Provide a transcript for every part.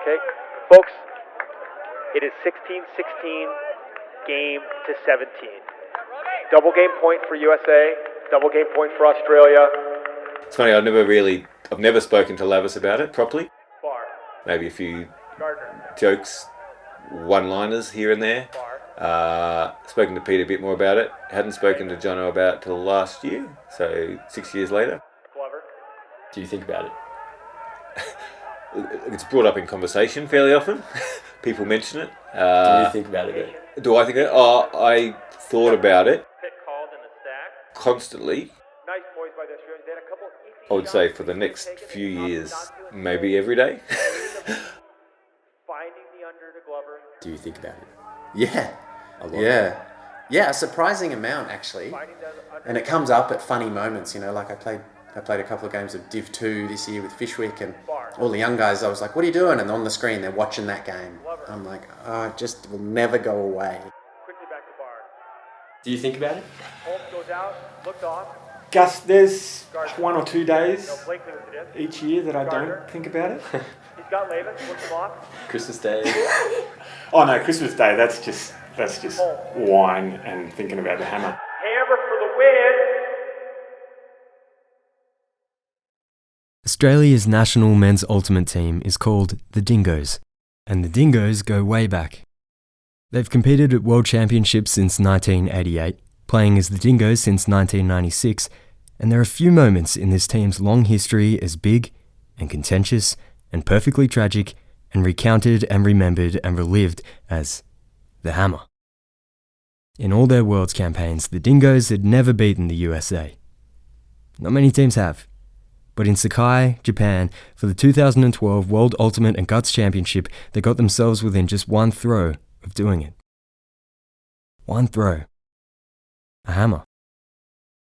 Okay, folks, it is 16-16, game to 17. Double game point for USA, double game point for Australia. It's funny, I've never spoken to Lavis about it properly. Bar. Maybe a few Gardner. jokes, one-liners here and there. Spoken to Pete a bit more about it. Hadn't spoken to Jono about it till last year, so 6 years later. Glover. Do you think about it? It's brought up in conversation fairly often. People mention it. Do you think about it? Do I think it? I thought about it Pick called in the stack. constantly. Nice points by the Australians. They had a couple easy I would say shots. for the next few years, maybe every day. Finding the under to Glover. Do you think about it? Yeah. A lot. Yeah, a surprising amount actually. Finding the under. And it comes up at funny moments, you know, like I played a couple of games of Div 2 this year with Fishwick, and all the young guys, I was like, what are you doing? And on the screen, they're watching that game. I'm like, oh, it just will never go away. Quickly back to Bar. Do you think about it? Holmes goes out, looked off. Gus, there's 1 or 2 days No, Blakely with it in. each year that I don't think about it. He's got Lavis, looks him off. Christmas Day. Oh no, Christmas Day, that's just wine and thinking about the hammer. Hammer for the win. Australia's national men's ultimate team is called the Dingoes, and the Dingoes go way back. They've competed at World Championships since 1988, playing as the Dingoes since 1996, and there are few moments in this team's long history as big and contentious and perfectly tragic and recounted and remembered and relived as the Hammer. In all their Worlds campaigns, the Dingoes had never beaten the USA. Not many teams have. But in Sakai, Japan, for the 2012 World Ultimate and Guts Championship, they got themselves within just one throw of doing it. One throw. A hammer.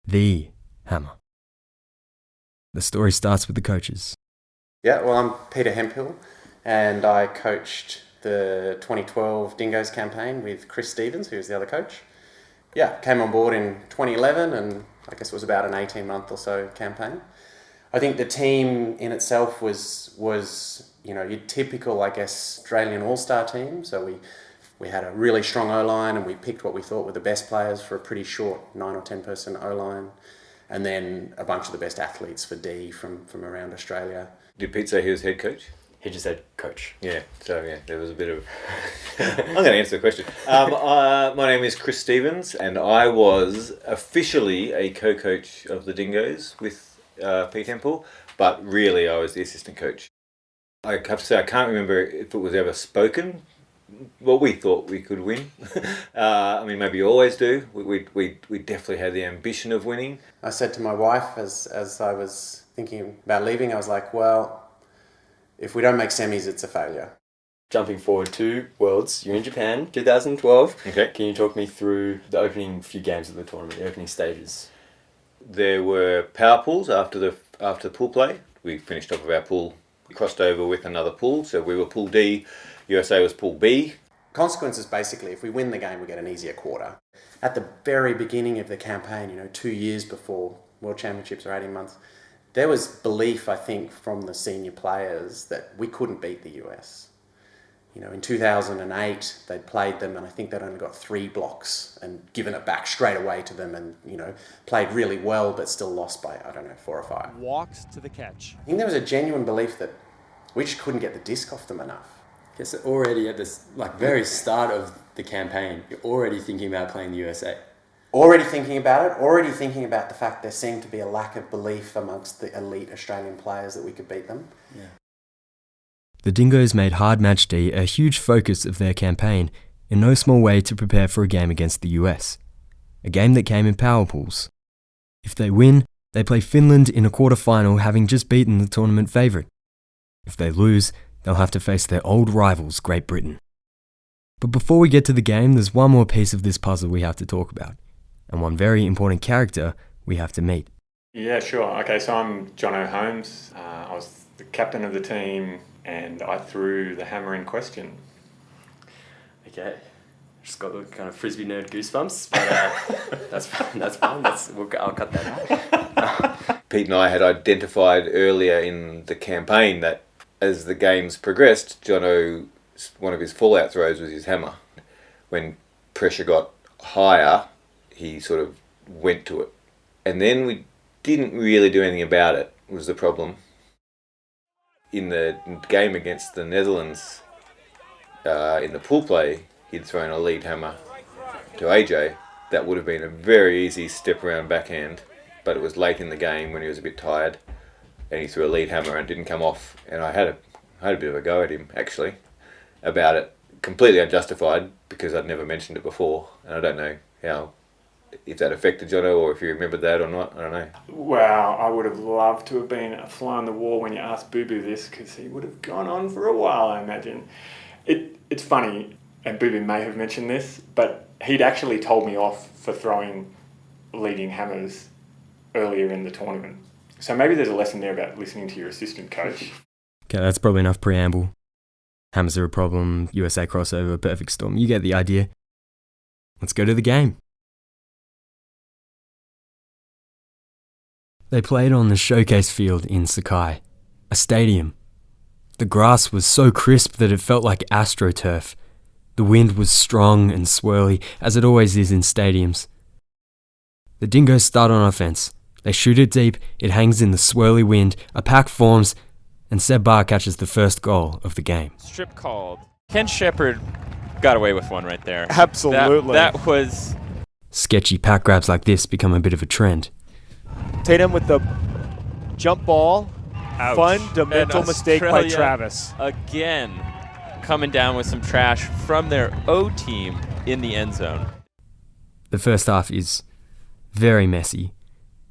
The hammer. The story starts with the coaches. Yeah, well, I'm Peter Hemphill, and I coached the 2012 Dingoes campaign with Chris Stevens, who's the other coach. Yeah, came on board in 2011, and I guess it was about an 18-month or so campaign. I think the team in itself was your typical, I guess, Australian all-star team. So we had a really strong O-line, and we picked what we thought were the best players for a pretty short 9 or 10 person O-line, and then a bunch of the best athletes for D from around Australia. Did Pete say he was head coach? He just said coach. Yeah, so yeah, there was a bit of... I'm going to answer the question. My name is Chris Stevens, and I was officially a co-coach of the Dingoes with Pete Hemphill, but really I was the assistant coach. I have to say I can't remember if it was ever spoken. Well, we thought we could win. I mean, maybe you always do. We definitely had the ambition of winning. I said to my wife as I was thinking about leaving, I was like, well, if we don't make semis, it's a failure. Jumping forward to Worlds, you're in Japan, 2012. Okay. Can you talk me through the opening few games of the tournament, the opening stages? There were power pools after the pool play. We finished off of our pool, crossed over with another pool, so we were pool D, USA was pool B. Consequences, basically, if we win the game, we get an easier quarter. At the very beginning of the campaign, 2 years before World Championships or 18 months, there was belief, I think, from the senior players that we couldn't beat the US. In 2008, they'd played them, and I think they'd only got 3 blocks and given it back straight away to them, and, played really well, but still lost by, 4 or 5. Walks to the catch. I think there was a genuine belief that we just couldn't get the disc off them enough. Guess already at this very start of the campaign, you're already thinking about playing the USA. Already thinking about the fact there seemed to be a lack of belief amongst the elite Australian players that we could beat them. Yeah. The Dingoes made hard match D a huge focus of their campaign, in no small way to prepare for a game against the US. A game that came in power pools. If they win, they play Finland in a quarter-final, having just beaten the tournament favourite. If they lose, they'll have to face their old rivals, Great Britain. But before we get to the game, there's one more piece of this puzzle we have to talk about, and one very important character we have to meet. Yeah, sure. Okay, so I'm Jono Holmes. I was the captain of the team, and I threw the hammer in question. Okay. Just got the kind of frisbee nerd goosebumps, but that's fine. I'll cut that out. Pete and I had identified earlier in the campaign that as the games progressed, Jono, one of his fallout throws was his hammer. When pressure got higher, he sort of went to it. And then we didn't really do anything about it, was the problem. In the game against the Netherlands, in the pool play, he'd thrown a lead hammer to AJ. That would have been a very easy step around backhand, but it was late in the game when he was a bit tired, and he threw a lead hammer and didn't come off. And I had a bit of a go at him, actually, about it. Completely unjustified, because I'd never mentioned it before, and I don't know if that affected Jono or if you remembered that or not. I don't know. Wow, I would have loved to have been a fly on the wall when you asked Boo Boo this, because he would have gone on for a while, I imagine. It's funny, and Boo Boo may have mentioned this, but he'd actually told me off for throwing leading hammers earlier in the tournament. So maybe there's a lesson there about listening to your assistant coach. Okay, that's probably enough preamble. Hammers are a problem, USA crossover, perfect storm. You get the idea. Let's go to the game. They played on the showcase field in Sakai, a stadium. The grass was so crisp that it felt like AstroTurf. The wind was strong and swirly, as it always is in stadiums. The Dingoes start on offense. They shoot it deep, it hangs in the swirly wind, a pack forms, and Seb Barr catches the first goal of the game. Strip called. Ken Shepard got away with one right there. Absolutely. That was... Sketchy pack grabs like this become a bit of a trend. Tatum with the jump ball. Ouch. Fundamental And mistake by Australia Travis. Again, coming down with some trash from their O team in the end zone. The first half is very messy.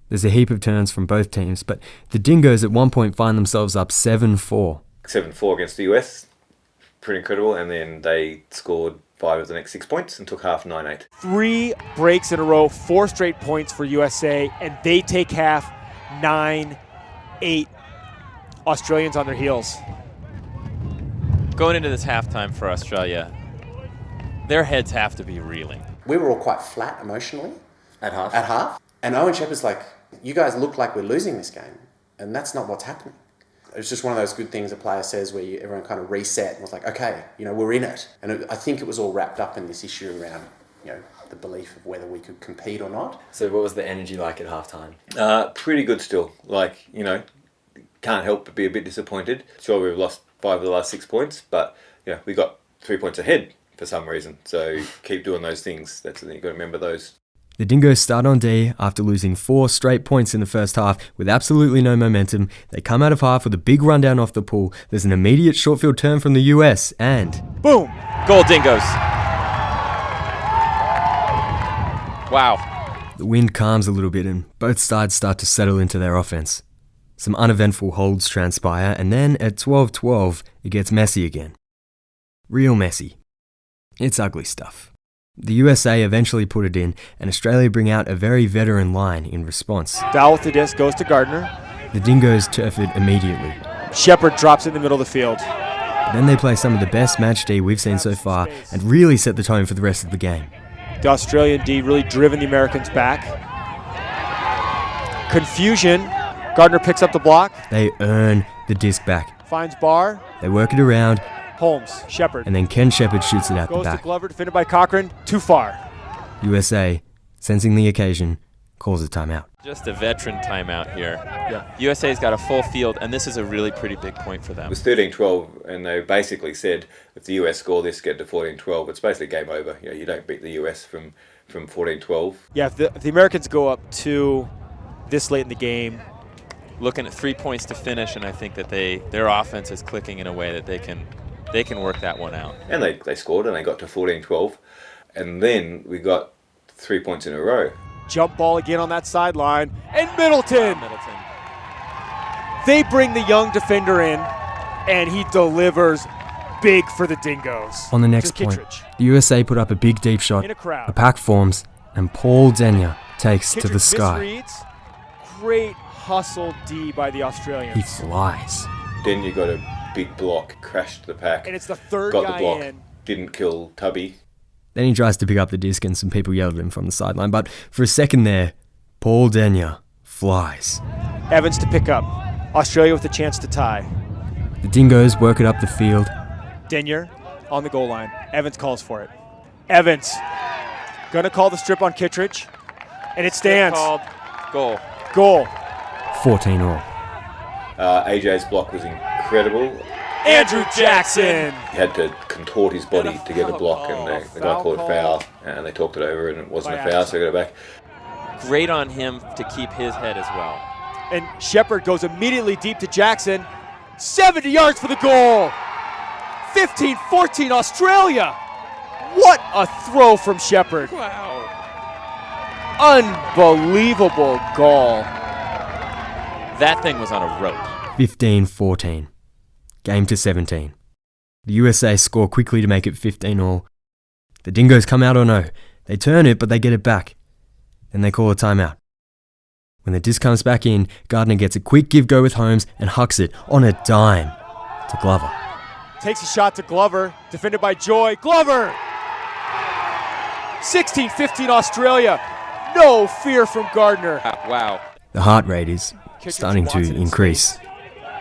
There's a heap of turns from both teams, but the Dingoes at one point find themselves up 7-4. 7-4 against the US. Pretty incredible. And then they scored 5 of the next 6 points and took half 9-8. 3 breaks in a row, 4 straight points for USA, and they take half 9-8. Australians on their heels. Going into this halftime for Australia, their heads have to be reeling. We were all quite flat emotionally At half. at half. And Owen Shepard's like, you guys look like we're losing this game. And that's not what's happening. It's just one of those good things a player says where everyone kind of reset and was like, okay, we're in it. And I think it was all wrapped up in this issue around, the belief of whether we could compete or not. So what was the energy like at halftime? Pretty good still. Can't help but be a bit disappointed. Sure, we've lost 5 of the last 6 points, but we got 3 points ahead for some reason. So keep doing those things. You've got to remember those. The Dingoes start on D after losing 4 straight points in the first half with absolutely no momentum. They come out of half with a big rundown off the pool. There's an immediate short field turn from the US and... Boom! Goal, Dingoes. Wow. The wind calms a little bit and both sides start to settle into their offense. Some uneventful holds transpire, and then at 12-12, it gets messy again. Real messy. It's ugly stuff. The USA eventually put it in, and Australia bring out a very veteran line in response. Foul with the disc goes to Gardner. The Dingoes turf it immediately. Shepard drops it in the middle of the field. Then they play some of the best match D we've seen so far, and really set the tone for the rest of the game. The Australian D really driven the Americans back. Confusion. Gardner picks up the block. They earn the disc back. Finds Barr. They work it around, Holmes. Shepard. and then Ken Shepard shoots it out the Goes to back. Glover, defended by Cochran. Too far. USA, sensing the occasion, calls a timeout. Just a veteran timeout here. Yeah. USA's got a full field, and this is a really pretty big point for It them. was 13-12, and they basically said if the US score this, get to 14-12, it's basically game over. You don't beat the US from 14-12. Yeah, if the Americans go up 2 this late in the game, Looking at 3 points to finish, and I think that their offense is clicking in a way that they can work that one out. And they scored, and they got to 14-12. And then we got 3 points in a row. jump ball again on that sideline, and Middleton. They bring the young defender in, and he delivers big for the Dingoes. On the next To point, Kittredge. the USA put up a big deep shot, In a crowd. a pack forms, and Paul Denya takes to the Kittredge sky. misreads. Great hustle D by the Australians. He flies. Then you got a big block, crashed the pack, And it's the third got guy the block, in. didn't kill Tubby. Then he tries to pick up the disc and some people yelled at him from the sideline, but for a second there, Paul Denya flies. Evans to pick up. Australia with a chance to tie. The Dingoes work it up the field. Denyer on the goal line. Evans calls for it. Evans gonna call the strip on Kittredge, and it stands. Called goal. Goal. 14 all. AJ's block was incredible. Andrew Jackson. He had to contort his body to get a block, and the guy called it foul, and they talked it over, and it wasn't a foul, so he got it back. Great on him to keep his head as well. And Shepard goes immediately deep to Jackson. 70 yards for the goal. 15-14 Australia. What a throw from Shepard. Wow. Unbelievable goal. That thing was on a rope. 15-14. Game to 17. The USA score quickly to make it 15 all. The Dingoes come out or no. They turn it, but they get it back. Then they call a timeout. When the disc comes back in, Gardner gets a quick give-go with Holmes and hucks it on a dime to Glover. Takes a shot to Glover, defended by Joy. Glover! 16-15 Australia. No fear from Gardner. Wow. The heart rate is starting to increase.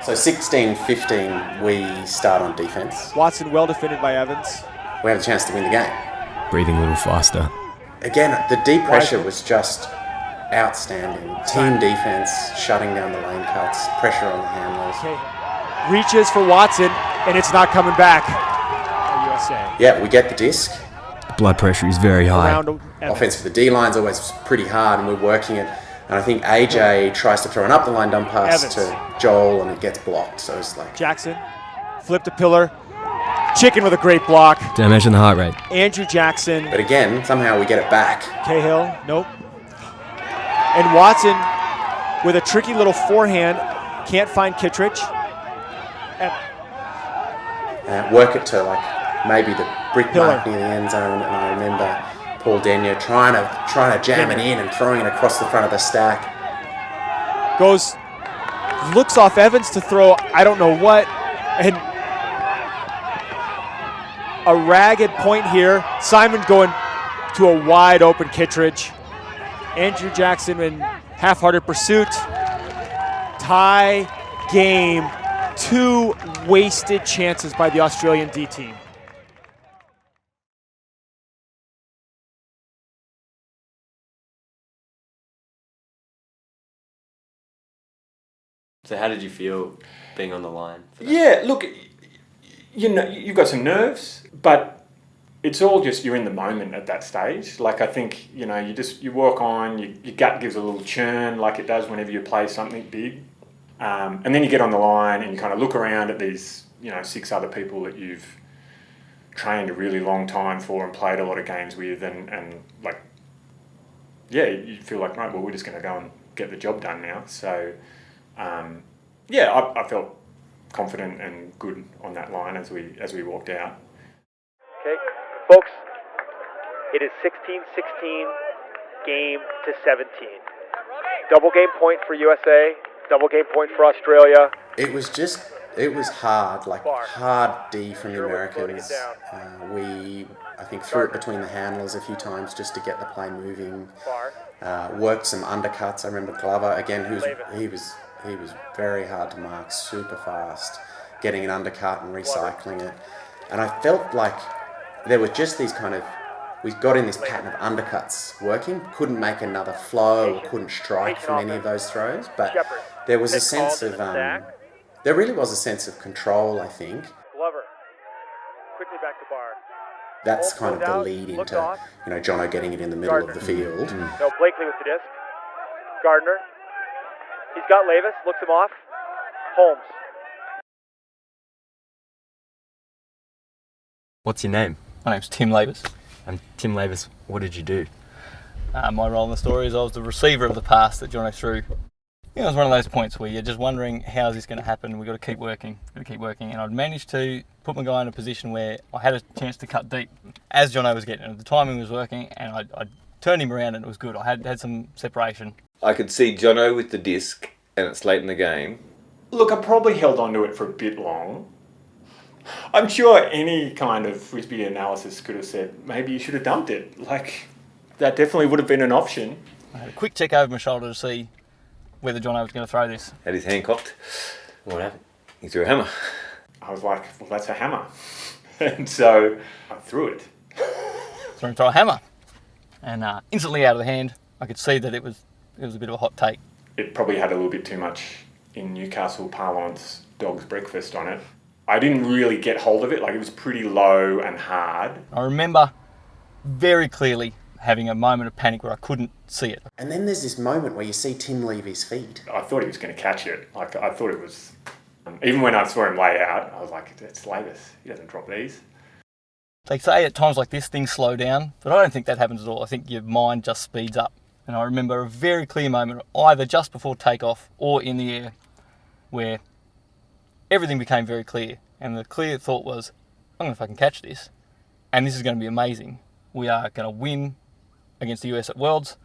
So 16-15, we start on defence. Watson well defended by Evans. We have a chance to win the game. Breathing a little faster. Again, the deep pressure was just outstanding. Team defence, shutting down the lane cuts, pressure on the handlers. Okay. Reaches for Watson, and it's not coming back. USA. Yeah, we get the disc. Blood pressure is very high. Around Evans. Offense for the D-line's always pretty hard, and we're working it. And I think AJ tries to throw an up-the-line dump pass Evans. to Joel, and it gets blocked. So it's like... Jackson, flipped a pillar. Chicken with a great block. Did I mention the heart rate? Andrew Jackson. But again, somehow we get it back. Cahill, nope. And Watson with a tricky little forehand. Can't find Kittredge. Work it to like maybe the brick Pillar. mark near the end zone, and I remember Paul Denyer trying to jam it in and throwing it across the front of the stack. Looks off Evans to throw, I don't know what, and a ragged point here. Simon going to a wide open Kittredge. Andrew Jackson in half-hearted pursuit. Tie game. 2 wasted chances by the Australian D team. So how did you feel being on the line? Yeah, look, you know, you've got some nerves, but it's all just you're in the moment at that stage. Like, I think, you know, you walk on, your gut gives a little churn like it does whenever you play something big. And then you get on the line and you kind of look around at these, 6 other people that you've trained a really long time for and played a lot of games with, and like, yeah, you feel like, right, well, we're just going to go and get the job done now. So, I felt confident and good on that line as we walked out. Okay, folks, it is 16-16, game to 17. Double game point for USA, double game point for Australia. It was hard, like hard D from the Americans. I think threw it between the handlers a few times just to get the play moving. Worked some undercuts. I remember Glover again, he was very hard to mark, super fast, getting an undercut and recycling it. And I felt like there were just these we got in this pattern of undercuts working, couldn't make another flow or couldn't strike from any of those throws, but there was a sense of, there really was a sense of control, I think. Glover, quickly back to Barr. That's kind of the lead into, Jono getting it in the middle of the field. No, Blakely with the disc. Gardner. He's got Lavis, looks him off. Holmes. What's your name? My name's Tim Lavis. I'm Tim Lavis. What did you do? My role in the story is I was the receiver of the pass that Jono threw. It was one of those points where you're just wondering, how's this going to happen? We've got to keep working. And I'd managed to put my guy in a position where I had a chance to cut deep as Jono was getting it. The timing was working, and I turned him around and it was good. I had some separation. I could see Jono with the disc, and it's late in the game. Look, I probably held on to it for a bit long. I'm sure any kind of Frisbee analysis could have said, maybe you should have dumped it. Like, that definitely would have been an option. I had a quick check over my shoulder to see whether Jono was going to throw this. Had his hand cocked. What happened? He threw a hammer. I was like, well, that's a hammer. And so I threw it. So I throw a hammer, and instantly out of the hand, I could see that it was a bit of a hot take. It probably had a little bit too much, in Newcastle parlance, dog's breakfast on it. I didn't really get hold of it. Like, it was pretty low and hard. I remember very clearly having a moment of panic where I couldn't see it. And then there's this moment where you see Tim Lavis' feet. I thought he was going to catch it. Like, I thought it was... even when I saw him lay out, I was like, it's Lavis. He doesn't drop these. They say at times like this, things slow down, but I don't think that happens at all. I think your mind just speeds up. And I remember a very clear moment, either just before takeoff or in the air, where everything became very clear. And the clear thought was, I'm going to fucking catch this. And this is going to be amazing. We are going to win against the US at Worlds.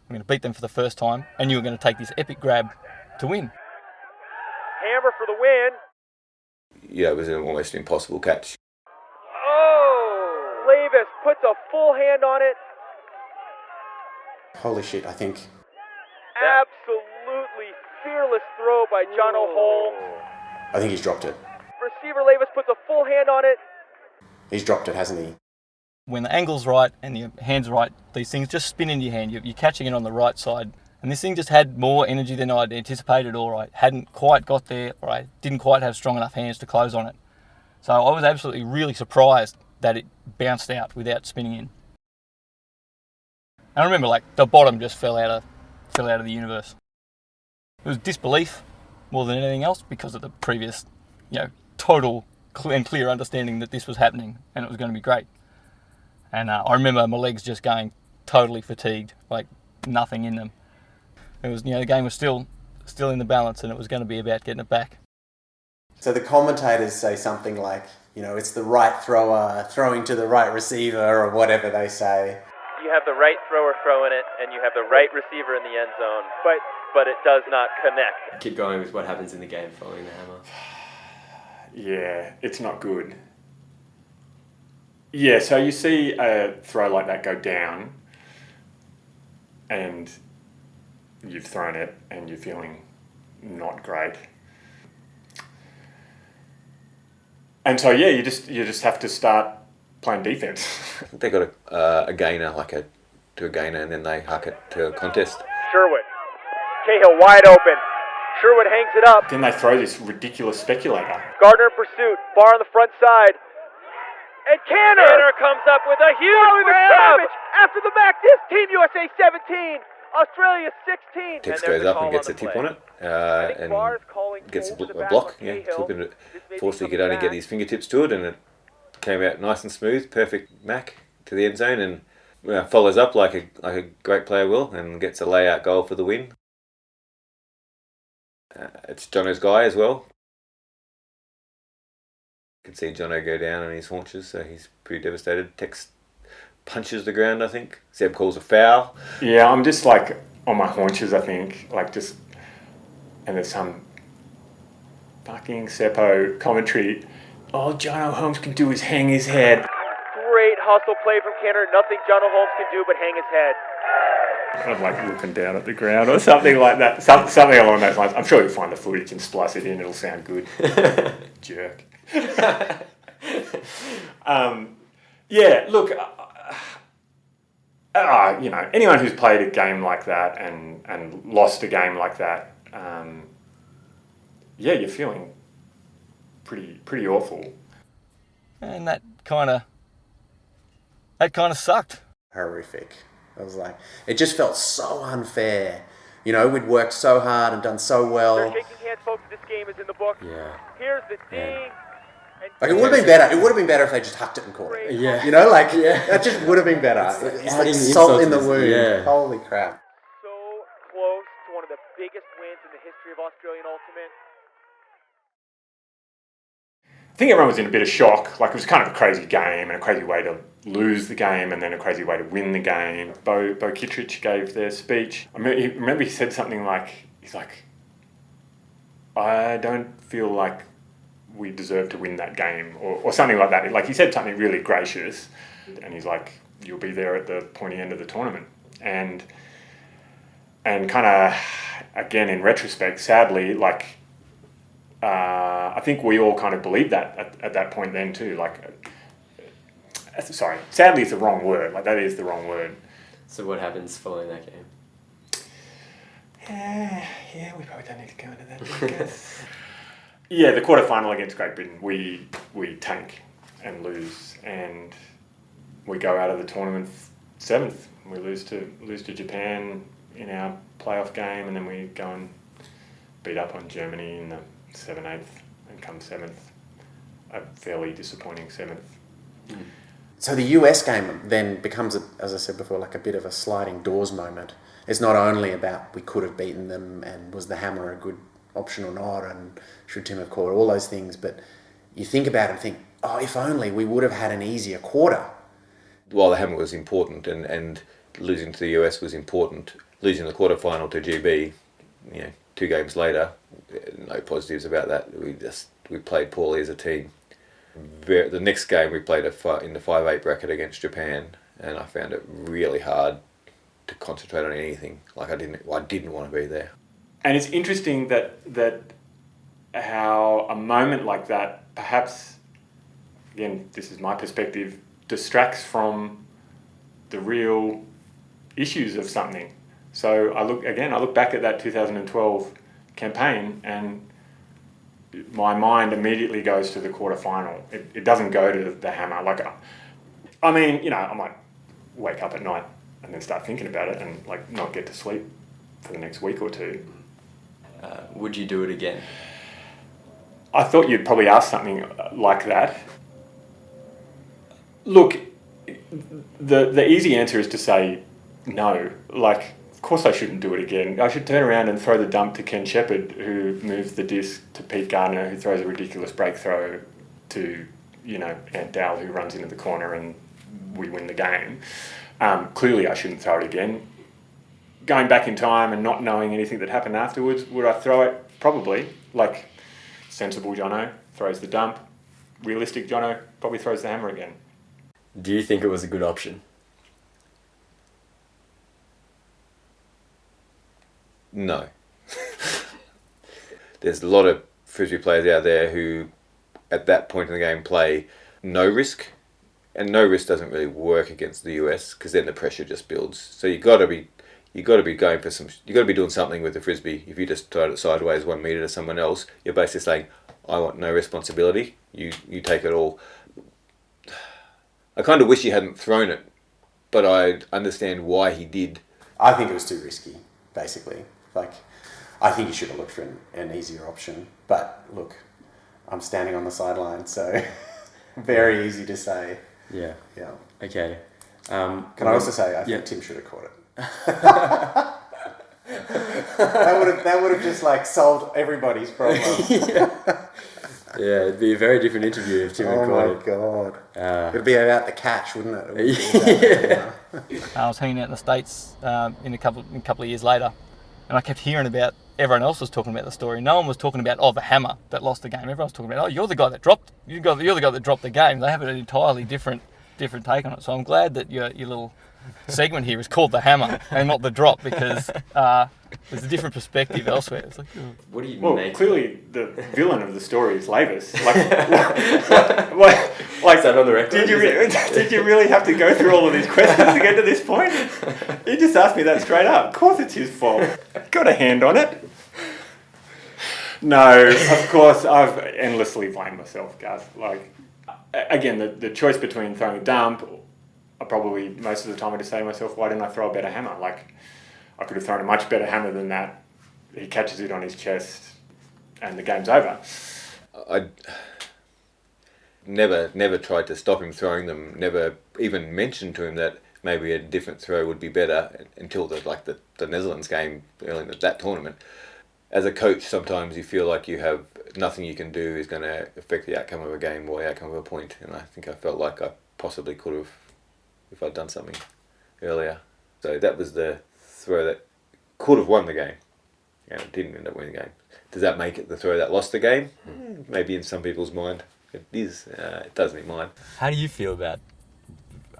I'm going to beat them for the first time. And you're going to take this epic grab to win. Hammer for the win. Yeah, it was an almost impossible catch. Oh! Lavis puts a full hand on it. Holy shit, I think. Absolutely fearless throw by Jono Holmes. I think he's dropped it. Receiver Lavis puts a full hand on it. He's dropped it, hasn't he? When the angle's right and your hand's right, these things just spin into your hand. You're catching it on the right side. And this thing just had more energy than I'd anticipated, or I hadn't quite got there, or I didn't quite have strong enough hands to close on it. So I was absolutely really surprised that it bounced out without spinning in. And I remember, like, the bottom just fell out of the universe. It was disbelief more than anything else because of the previous, total and clear understanding that this was happening and it was going to be great. And I remember my legs just going totally fatigued, like nothing in them. It was, the game was still in the balance, and it was going to be about getting it back. So the commentators say something like, it's the right thrower throwing to the right receiver, or whatever they say. You have the right thrower throwing it, and you have the right receiver in the end zone, but it does not connect. Keep going with what happens in the game following the hammer. Yeah, it's not good. Yeah, so you see a throw like that go down, and you've thrown it, and you're feeling not great. And so, yeah, you just have to start playing defense. They got a gainer, to a gainer, and then they huck it to a contest. Sherwood. Cahill wide open. Sherwood hangs it up. Then they throw this ridiculous speculator. Gardner in pursuit. Bar on the front side. And Canner comes up with a huge following the grab. savage after the back disc. Team USA 17. Australia 16. Tex there's goes a up and call gets on a the tip play. on it, and gets a block. Yeah, flipping it, forced he could only get his fingertips to it, and it came out nice and smooth, perfect mac to the end zone, and follows up like a great player will, and gets a layout goal for the win. It's Jono's guy as well. You can see Jono go down on his haunches, so he's pretty devastated. Tex punches the ground, I think. Seb calls a foul. Yeah, I'm just like on my haunches, I think. And there's some fucking Seppo commentary. All Jono Holmes can do is hang his head. Great hustle play from Canner. Nothing Jono Holmes can do but hang his head. I'm like looking down at the ground or something like that. Something along those lines. I'm sure you'll find the footage and splice it in. It'll sound good. Jerk. Yeah, look, anyone who's played a game like that and lost a game like that, you're feeling pretty awful. And that kind of sucked. Horrific. I was like, it just felt so unfair. We'd worked so hard and done so well. They're shaking hands, folks. This game is in the books. Yeah. Here's the thing. Like, it would have been better. It would have been better if they just hucked it and caught it. Yeah. That just would have been better. It's like salt in the wound. Yeah. Holy crap. So close to one of the biggest wins in the history of Australian Ultimate. I think everyone was in a bit of shock. Like, it was kind of a crazy game and a crazy way to lose the game and then a crazy way to win the game. Bo Kittredge gave their speech. I remember he said something like, I don't feel like we deserve to win that game, or something like that. Like, he said something really gracious, and he's like, you'll be there at the pointy end of the tournament. And kind of, again, in retrospect, sadly, like, I think we all kind of believed that at that point then too. Like, sorry, sadly it's the wrong word. Like, that is the wrong word. So what happens following that game? Yeah, we probably don't need to go into that because yeah, the quarterfinal against Great Britain, we tank and lose, and we go out of the tournament 7th. We lose to Japan in our playoff game, and then we go and beat up on Germany in the 7/8 and come 7th. A fairly disappointing 7th. So the US game then becomes, as I said before, like a bit of a sliding doors moment. It's not only about we could have beaten them and was the hammer a good option or not, and should Tim have caught all those things, but you think about it and think, oh, if only we would have had an easier quarter. While the hammer was important and losing to the US was important, losing the quarterfinal to GB, 2 games later, no positives about that. We played poorly as a team. The next game we played in the 5/8 bracket against Japan, and I found it really hard to concentrate on anything. Like, I didn't want to be there. And it's interesting that how a moment like that, perhaps, again, this is my perspective, distracts from the real issues of something. So I look back at that 2012 campaign, and my mind immediately goes to the quarterfinal. It doesn't go to the hammer. Like, I mean, I might wake up at night and then start thinking about it and like not get to sleep for the next week or two. Would you do it again? I thought you'd probably ask something like that. Look, the easy answer is to say no. Like, of course I shouldn't do it again. I should turn around and throw the dump to Ken Shepherd, who moves the disc to Pete Gardner, who throws a ridiculous break throw to, Ant Dowell, who runs into the corner, and we win the game. Clearly I shouldn't throw it again. Going back in time and not knowing anything that happened afterwards, would I throw it? Probably. Like, sensible Jono throws the dump. Realistic Jono probably throws the hammer again. Do you think it was a good option? No. There's a lot of Frisbee players out there who, at that point in the game, play no risk. And no risk doesn't really work against the US, because then the pressure just builds. So you got to be going for some. You got to be doing something with the Frisbee. If you just throw it sideways 1 meter to someone else, you're basically saying, "I want no responsibility. You take it all." I kind of wish he hadn't thrown it, but I understand why he did. I think it was too risky, basically. Like, I think you should have looked for an easier option. But look, I'm standing on the sideline, so very easy to say. Yeah. Yeah. Okay. Can I also say I think Tim should have caught it. that would have just like solved everybody's problem. Yeah, it'd be a very different interview if Tim had caught it. Oh my god! It'd be about the catch, wouldn't it? I was hanging out in the States in a couple of years later, and I kept hearing about everyone else was talking about the story. No one was talking about the hammer that lost the game. Everyone was talking about you're the guy that dropped the game. They have an entirely different take on it. So I'm glad that your little segment here is called the hammer and not the drop, because there's a different perspective elsewhere. It's like, what do you well, make? Clearly the villain of the story is Lavis. Like, Is that on the record? Did you really have to go through all of these questions to get to this point? You just asked me that straight up. Of course it's his fault. Got a hand on it. No, of course I've endlessly blamed myself, Gus. Like, again, the choice between throwing a dump, I probably most of the time I just say to myself, why didn't I throw a better hammer? Like, I could have thrown a much better hammer than that. He catches it on his chest and the game's over. I never tried to stop him throwing them, never even mentioned to him that maybe a different throw would be better until the Netherlands game early in that tournament. As a coach, sometimes you feel like you have nothing you can do is going to affect the outcome of a game or the outcome of a point, and I think I felt like I possibly could have if I'd done something earlier. So that was the throw that could have won the game, and it didn't end up winning the game. Does that make it the throw that lost the game? Maybe in some people's mind it is. It doesn't in mine. How do you feel about,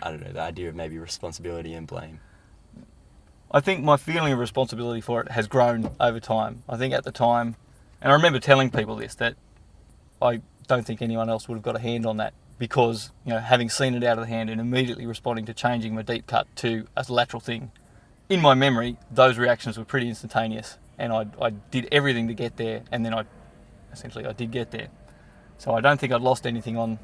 the idea of maybe responsibility and blame? I think my feeling of responsibility for it has grown over time. I think at the time And I remember telling people this, that I don't think anyone else would have got a hand on that, because, having seen it out of the hand and immediately responding to changing my deep cut to a lateral thing, in my memory, those reactions were pretty instantaneous, and I did everything to get there, and then I did get there. So I don't think I'd lost anything on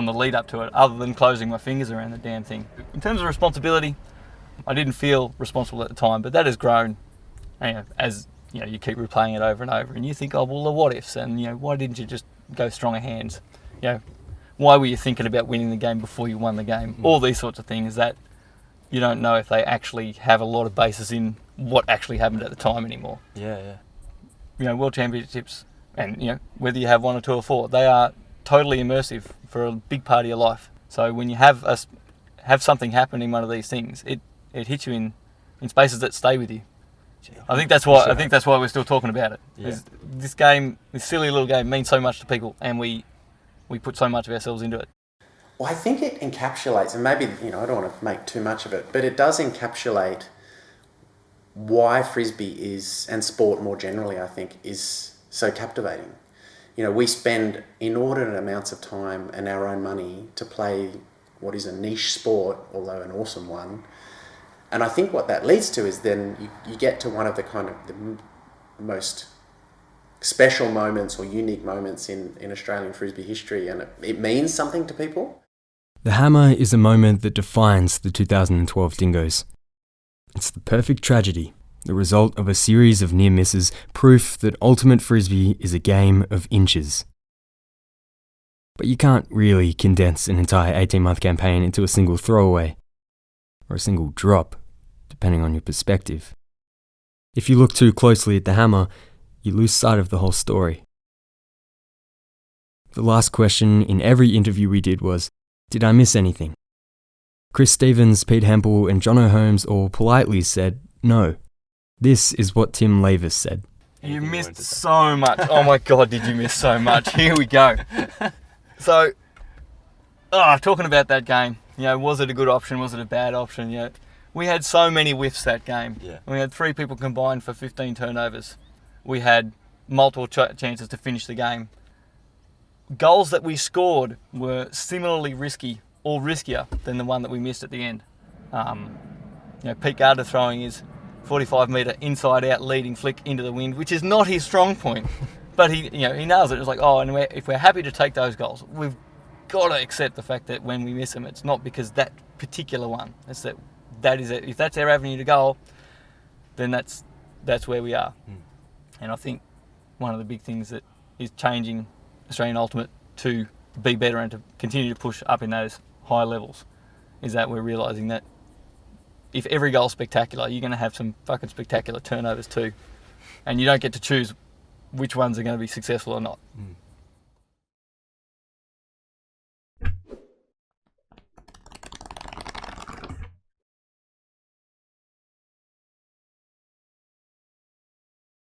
the lead up to it, other than closing my fingers around the damn thing. In terms of responsibility, I didn't feel responsible at the time, but that has grown, as you keep replaying it over and over, and you think, oh well, the what ifs, and why didn't you just go stronger hands? Why were you thinking about winning the game before you won the game? All these sorts of things that you don't know if they actually have a lot of basis in what actually happened at the time anymore. Yeah. World Championships, and whether you have 1 or 2 or 4, they are totally immersive for a big part of your life. So when you have something happen in one of these things, it hits you in spaces that stay with you. I think that's why we're still talking about it. Yeah. This game, this silly little game, means so much to people, and we put so much of ourselves into it. Well, I think it encapsulates, and maybe, I don't want to make too much of it, but it does encapsulate why Frisbee is, and sport more generally, I think, is so captivating. We spend inordinate amounts of time and our own money to play what is a niche sport, although an awesome one. And I think what that leads to is then you get to one of the kind of the most special moments or unique moments in Australian Frisbee history, and it means something to people. The hammer is a moment that defines the 2012 Dingoes. It's the perfect tragedy, the result of a series of near misses, proof that ultimate Frisbee is a game of inches. But you can't really condense an entire 18-month campaign into a single throwaway, or a single drop, depending on your perspective. If you look too closely at the hammer, you lose sight of the whole story. The last question in every interview we did was, did I miss anything? Chris Stevens, Pete Hemphill and Jono Holmes all politely said no. This is what Tim Lavis said. You missed so much. Oh my God, did you miss so much? Here we go. So, talking about that game, was it a good option? Was it a bad option? We had so many whiffs that game. Yeah. We had 3 people combined for 15 turnovers. We had multiple chances to finish the game. Goals that we scored were similarly risky or riskier than the one that we missed at the end. Pete Gardner throwing his 45-metre inside-out leading flick into the wind, which is not his strong point, but he nails it. It's like, and if we're happy to take those goals, we've got to accept the fact that when we miss them, it's not because that particular one. It's that is it. If that's our avenue to goal, then that's where we are. And I think one of the big things that is changing Australian Ultimate to be better and to continue to push up in those high levels is that we're realising that if every goal's spectacular, you're going to have some fucking spectacular turnovers too. And you don't get to choose which ones are going to be successful or not.